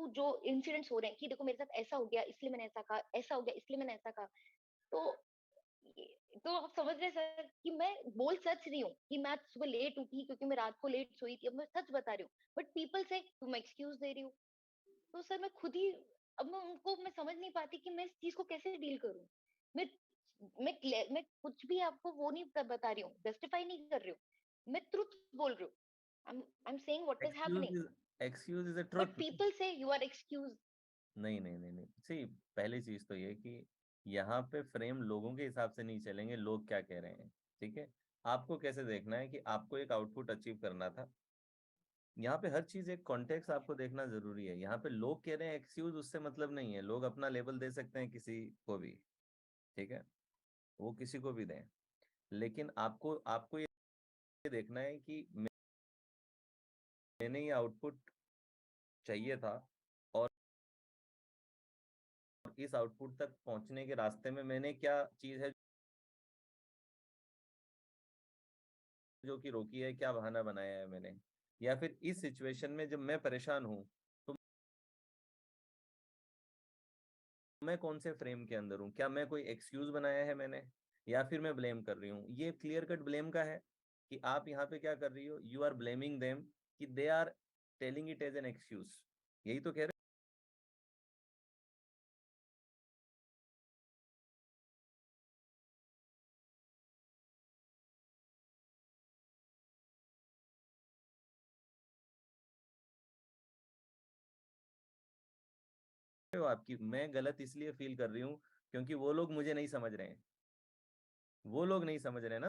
जो इंसिडेंट्स हो रहे हैं कि देखो मेरे साथ ऐसा हो गया इसलिए मैंने ऐसा कहा, ऐसा हो गया इसलिए मैंने ऐसा कहा। तो तो आप समझ रहे हैं सर कि मैं बोल सच रही हूँ कि मैं आज सुबह लेट उठी क्योंकि मैं रात को लेट सोई थी, अब मैं सच बता रही हूँ। बट पीपल से तुम एक्सक्यूज दे रही हो। तो सर मैं खुद ही, अब मैं समझ नहीं पाती कि मैं इस चीज को कैसे डील करूं। मैं मैं कुछ भी आपको वो नहीं बता रही हूँ, जस्टिफाई नहीं कर रही हूँ, मैं ट्रुथ बोल रही हूँ। I am saying what is happening. Excuse is a but truth. People से यू आर एक्सक्यूज। नहीं नहीं नहीं नहीं, सी, पहली चीज तो ये कि यहाँ पे फ्रेम लोगों के हिसाब से नहीं चलेंगे, लोग क्या कह रहे हैं। ठीक है, आपको कैसे देखना है कि आपको एक आउटपुट अचीव करना था। यहाँ पे हर चीज एक कॉन्टेक्स्ट आपको देखना जरूरी है। यहाँ पे लोग कह रहे हैं एक्सक्यूज, उससे मतलब नहीं है। लोग अपना लेबल दे सकते हैं किसी को भी, ठीक है, वो किसी को भी दें। लेकिन आपको आपको ये देखना है कि मैंने ये आउटपुट चाहिए था, और इस आउटपुट तक पहुंचने के रास्ते में मैंने क्या चीज है जो कि रोकी है, क्या बहाना बनाया है मैंने। या फिर इस सिचुएशन में जब मैं परेशान हूं तो मैं कौन से फ्रेम के अंदर हूँ। क्या मैं कोई एक्सक्यूज बनाया है मैंने, या फिर मैं ब्लेम कर रही हूँ। ये क्लियर कट ब्लेम का है कि आप यहाँ पे क्या कर रही हो, यू आर ब्लेमिंग देम, कि they are telling it as an excuse. यही तो कह रहे हो। आपकी मैं गलत इसलिए फील कर रही हूँ क्योंकि वो लोग मुझे नहीं समझ रहे हैं। वो लोग नहीं समझ रहे हैं ना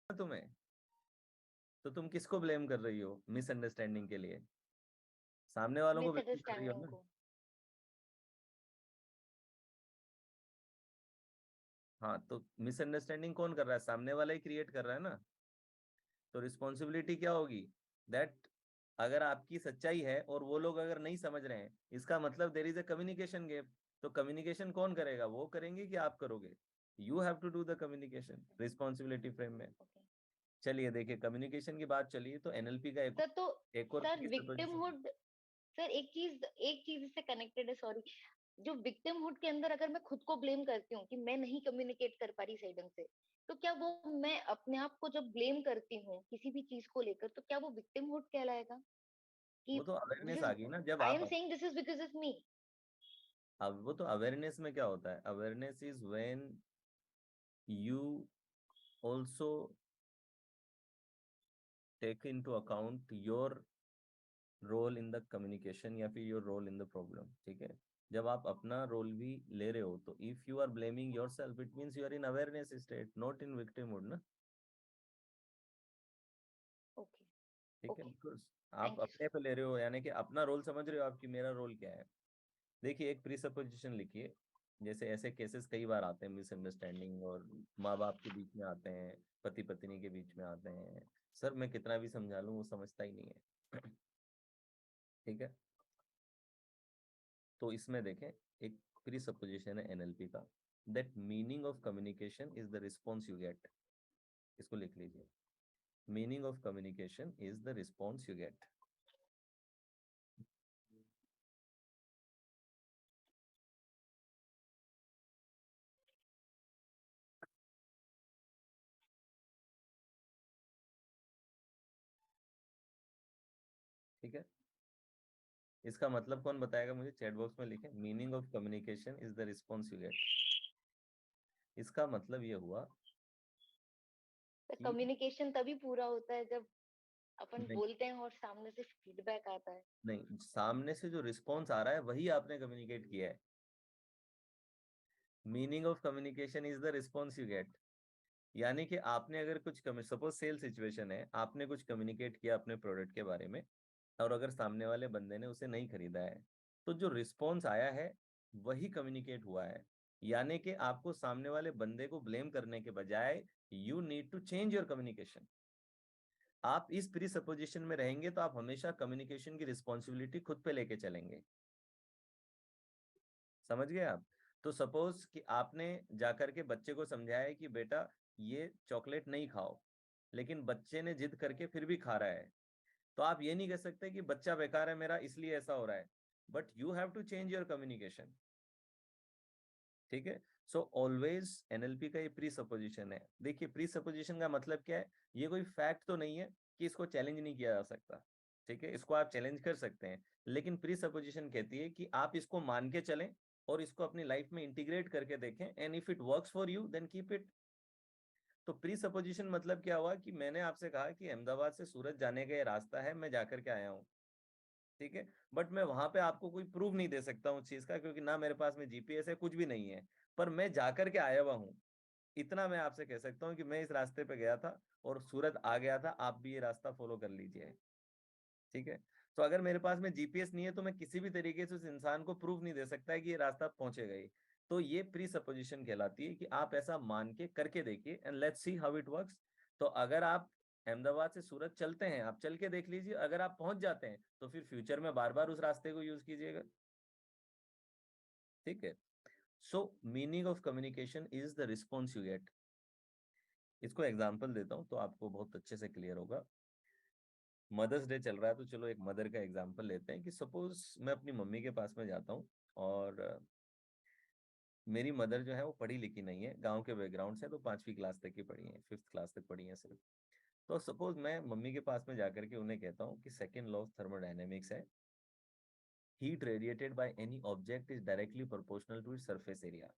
तुम्हें। तो तुम किसको ब्लेम कर रही हो मिसअंडरस्टैंडिंग के लिए? सामने वालों को ब्लेम कर रही हो मिसअंडरस्टैंडिंग ना। को। हाँ, तो मिसअंडरस्टैंडिंग कौन कर रहा है? सामने वाला ही क्रिएट कर रहा है ना। तो रिस्पॉन्सिबिलिटी क्या होगी? दैट अगर आपकी सच्चाई है और वो लोग अगर नहीं समझ रहे हैं, इसका मतलब there is a communication gap. तो कम्युनिकेशन कौन करेगा? वो करेंगे कि आप करोगे? You have to do the communication responsibility frame में। ओके चलिए देखिए, कम्युनिकेशन की बात चलिए तो एनएलपी का सर। तो एक और सर प्रीसपोजिशन। विक्टिमहुड, सर एक चीज इससे कनेक्टेड है, सॉरी। जो विक्टिमहुड के अंदर अगर मैं खुद को ब्लेम करती हूँ कि मैं नहीं कम्युनिकेट कर पा रही सही ढंग से, तो क्या वो, मैं अपने आप को जब ब्लेम करती हूँ किसी भी चीज को लेकर, तो क्या वो विक्टिमहुड कहलाएगा? कि वो तो अवेयरनेस आ दिस, गई ना जब आई आप। Am saying this is because of me. अब वो तो अवेयरनेस में क्या होता है? Awareness is when you also take in to account your role in the communication, या फिर your role in the problem. ठीक है, जब आप अपना रोल भी ले रहे हो तो if you are blaming your self, it means you are in awareness state, not in victimhood ना। ओके ठीक है, ओके। बिकॉज आप थैंक यू अपने पे ले रहे हो, यानी कि अपना रोल समझ रहे हो आपकी, मेरा रोल क्या है। देखिए, एक प्रीसपोजिशन लिखिए। जैसे ऐसे केसेस कई बार आते हैं मिसअंडरस्टैंडिंग, और माँ बाप के बीच में आते हैं, पति पत्नी के बीच में आते हैं। सर मैं कितना भी समझा लूँ वो समझता ही नहीं है। ठीक है, तो इसमें देखें, एक प्रीसपोजिशन है एनएलपी का, that meaning of communication is the response you get. इसको लिख लीजिए, meaning of communication is the response you get. ठीक है, इसका मतलब कौन बताएगा मुझे? चैट बॉक्स में लिखें, meaning of communication is the response you get. इसका मतलब ये हुआ सर। कि कम्युनिकेशन तभी पूरा होता है जब अपन नहीं, बोलते हैं और सामने से फीडबैक आता है। नहीं, सामने से जो रिस्पॉन्स आ रहा है वही आपने कम्युनिकेट किया है। Meaning of communication is the response you get. यानी कि आपने अगर कुछ, सपोज सेल सिचुएशन है, आपने कुछ कम्युनिकेट किया अपने प्रोडक्ट के बारे में, और अगर सामने वाले बंदे ने उसे नहीं खरीदा है, तो जो रिस्पॉन्स आया है वही कम्युनिकेट हुआ है। यानी कि आपको सामने वाले बंदे को ब्लेम करने के बजाय you need to change your communication. आप इस प्री सपोजिशन में रहेंगे तो आप हमेशा कम्युनिकेशन की रिस्पॉन्सिबिलिटी खुद पे लेके चलेंगे। समझ गए आप? तो सपोज कि आपने जाकर के बच्चे को समझाया है कि बेटा ये चॉकलेट नहीं खाओ, लेकिन बच्चे ने जिद करके फिर भी खा रहा है। तो आप ये नहीं कह सकते कि बच्चा बेकार है मेरा इसलिए ऐसा हो रहा है, but you have to change your communication. ठीक है। सो ऑलवेज एनएलपी का ये प्री सपोजिशन है। देखिए प्री सपोजिशन का मतलब क्या है, ये कोई फैक्ट तो नहीं है कि इसको चैलेंज नहीं किया जा सकता। ठीक है, इसको आप चैलेंज कर सकते हैं, लेकिन प्री सपोजिशन कहती है कि आप इसको मान के चलें और इसको अपनी लाइफ में इंटीग्रेट करके देखें, and if it works for you then keep it. तो प्री सपोजिशन मतलब क्या हुआ कि मैंने आपसे कहा कि अहमदाबाद से सूरत जाने का ये रास्ता है, मैं जाकर के आया हूँ। ठीक है, बट मैं वहां पे आपको कोई प्रूफ नहीं दे सकता हूँ उस चीज का, क्योंकि ना मेरे पास में जीपीएस है, कुछ भी नहीं है। पर मैं जाकर के आया हुआ हूँ, इतना मैं आपसे कह सकता हूँ कि मैं इस रास्ते पे गया था और सूरत आ गया था, आप भी ये रास्ता फॉलो कर लीजिए। ठीक है। तो अगर मेरे पास में जीपीएस नहीं है तो मैं किसी भी तरीके से उस इंसान को प्रूफ नहीं दे सकता है कि ये रास्ता पहुंचेगा ही। तो ये प्री सपोजिशन कहलाती है कि आप ऐसा मान के करके देखिए, and let's see how it works. तो अगर आप अहमदाबाद से सूरत चलते हैं, आप चल के देख लीजिए, अगर आप पहुंच जाते हैं तो फिर फ्यूचर में बार बार उस रास्ते को यूज कीजिएगा। ठीक है। सो meaning of communication is the response you get. इसको एग्जाम्पल देता हूँ तो आपको बहुत अच्छे से क्लियर होगा। मदर्स डे चल रहा है तो चलो एक मदर का एग्जांपल लेते हैं कि सपोज मैं अपनी मम्मी के पास में जाता हूँ और मेरी मदर जो है वो पढ़ी लिखी नहीं है, गांव के बैकग्राउंड से, तो 5वीं क्लास तक ही पढ़ी है, 5th क्लास तक पढ़ी है सिर्फ। तो सपोज मैं मम्मी के पास में जाकर के उन्हें कहता हूँ कि सेकेंड लॉ ऑफ थर्मोडायनेमिक्स है, heat radiated by any object is directly proportional to its surface area.